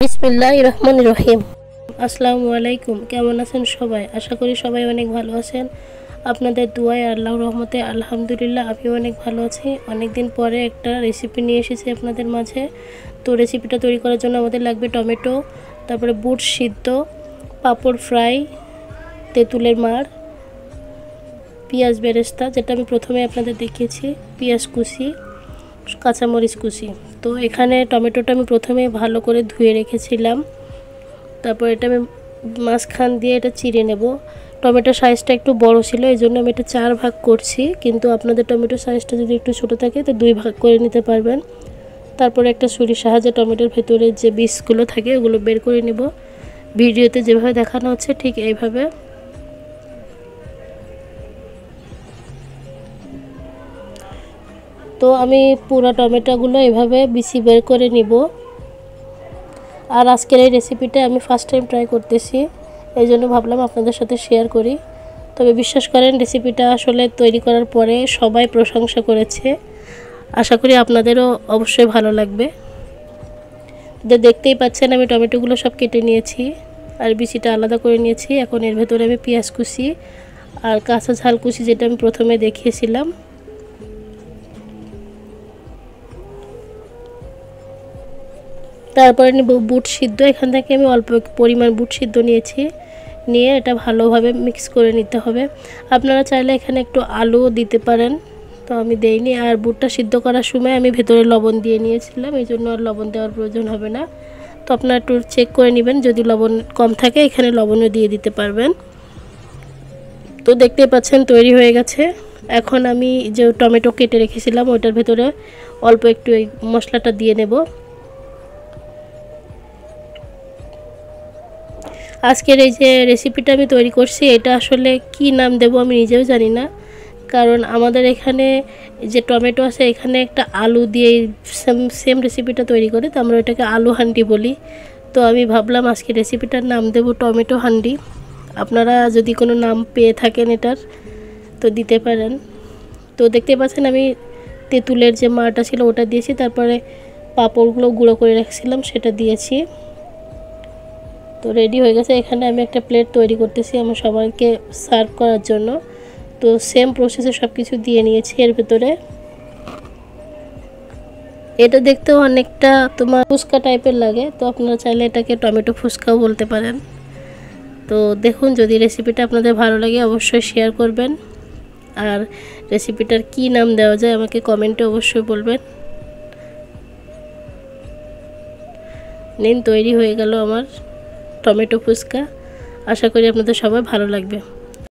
বিসমিল্লাহির রহমানির রহিম। আসসালামু আলাইকুম। কেমন আছেন সবাই? আশা করি সবাই অনেক ভালো আছেন। আপনাদের দুয়ায় আল্লাহর রহমতে আলহামদুলিল্লাহ আমি অনেক ভালো আছি। অনেক দিন পরে একটা রেসিপি নিয়ে এসেছি আপনাদের মাঝে। তো রেসিপিটা তৈরি করার জন্য আমাদের লাগবে টমেটো, তারপরে বুট সিদ্ধ, পাঁপড় ফ্রাই, তেঁতুলের মাড়, পেঁয়াজ বেরেস্তা যেটা আমি প্রথমে আপনাদের দেখিয়েছি, পেঁয়াজ কুচি, কাঁচামরিচ কুচি। তো এখানে টমেটোটা আমি প্রথমে ভালো করে ধুয়ে রেখেছিলাম। তারপর এটা আমি মাঝখান দিয়ে এটা চিড়ে নেব। টমেটোর সাইজটা একটু বড় ছিল, এই জন্য আমি এটা 4 ভাগ করছি, কিন্তু আপনাদের টমেটোর সাইজটা যদি একটু ছোট থাকে তো 2 ভাগ করে নিতে পারবেন। তারপরে একটা ছুরির সাহায্যে টমেটোর ভেতরে যে বীজগুলো থাকে ওগুলো বের করে নেব। ভিডিওতে যেভাবে দেখানো হচ্ছে ঠিক এইভাবে। তো আমি পুরো টমেটোগুলো এভাবে বিচি বের করে নিব। আর আজকের এই রেসিপিটা আমি ফার্স্ট টাইম ট্রাই করতেছি, এই জন্য ভাবলাম আপনাদের সাথে শেয়ার করি। তবে বিশ্বাস করেন রেসিপিটা আসলে তৈরি করার পরে সবাই প্রশংসা করেছে। আশা করি আপনাদেরও অবশ্যই ভালো লাগবে। দেখতেই পাচ্ছেন আমি টমেটোগুলো সব কেটে নিয়েছি আর বিচিটা আলাদা করে নিয়েছি। এখন এর ভেতরে আমি পেঁয়াজ কুচি আর কাঁচা ঝাল কুচি যেটা আমি প্রথমে দেখিয়েছিলাম তারপরে নিব বুট সিদ্ধ। এখান থেকে আমি অল্প পরিমাণ বুট সিদ্ধ নিয়েছি, নিয়ে এটা ভালোভাবে মিক্স করে নিতে হবে। আপনারা চাইলে এখানে একটু আলুও দিতে পারেন, তো আমি দেইনি। আর বুটটা সিদ্ধ করার সময় আমি ভেতরে লবণ দিয়ে নিয়েছিলাম, এই জন্য আর লবণ দেওয়ার প্রয়োজন হবে না। তো আপনারা একটু চেক করে নেবেন, যদি লবণ কম থাকে এখানে লবণও দিয়ে দিতে পারবেন। তো দেখতেই পাচ্ছেন তৈরি হয়ে গেছে। এখন আমি যে টমেটো কেটে রেখেছিলাম ওটার ভেতরে অল্প একটু এই মশলাটা দিয়ে নেব। আজকের এই যে রেসিপিটা আমি তৈরি করছি এটা আসলে কি নাম দেব আমি নিজেও জানি না, কারণ আমাদের এখানে যে টমেটো আছে এখানে একটা আলু দিয়ে সেম রেসিপিটা তৈরি করে, তো আমরা এটাকে আলু হান্ডি বলি। তো আমি ভাবলাম আজকে রেসিপিটার নাম দেব টমেটো হান্ডি। আপনারা যদি কোনো নাম পেয়ে থাকেন এটার তো দিতে পারেন। তো দেখতে পাচ্ছেন আমি তেঁতুলের যে মাড়টা ছিল ওটা দিয়েছি, তারপরে পাঁপড়গুলো গুঁড়ো করে রাখছিলাম সেটা দিয়েছি। তো রেডি হয়ে গেছে। এখানে আমি একটা প্লেট তৈরি করতেছি আমার সবাইকে সার্ভ করার জন্য। তো সেম প্রসেসে সব কিছু দিয়ে নিয়েছি এর ভেতরে। এটা দেখতেও অনেকটা তোমার ফুচকা টাইপের লাগে, তো আপনারা চাইলে এটাকে টমেটো ফুচকাও বলতে পারেন। তো দেখুন, যদি রেসিপিটা আপনাদের ভালো লাগে অবশ্যই শেয়ার করবেন, আর রেসিপিটার কি নাম দেওয়া যায় আমাকে কমেন্টে অবশ্যই বলবেন। নিন, তৈরি হয়ে গেল আমার টমেটো ফুচকা। আশা করি আপনাদের সবাই ভালো লাগবে।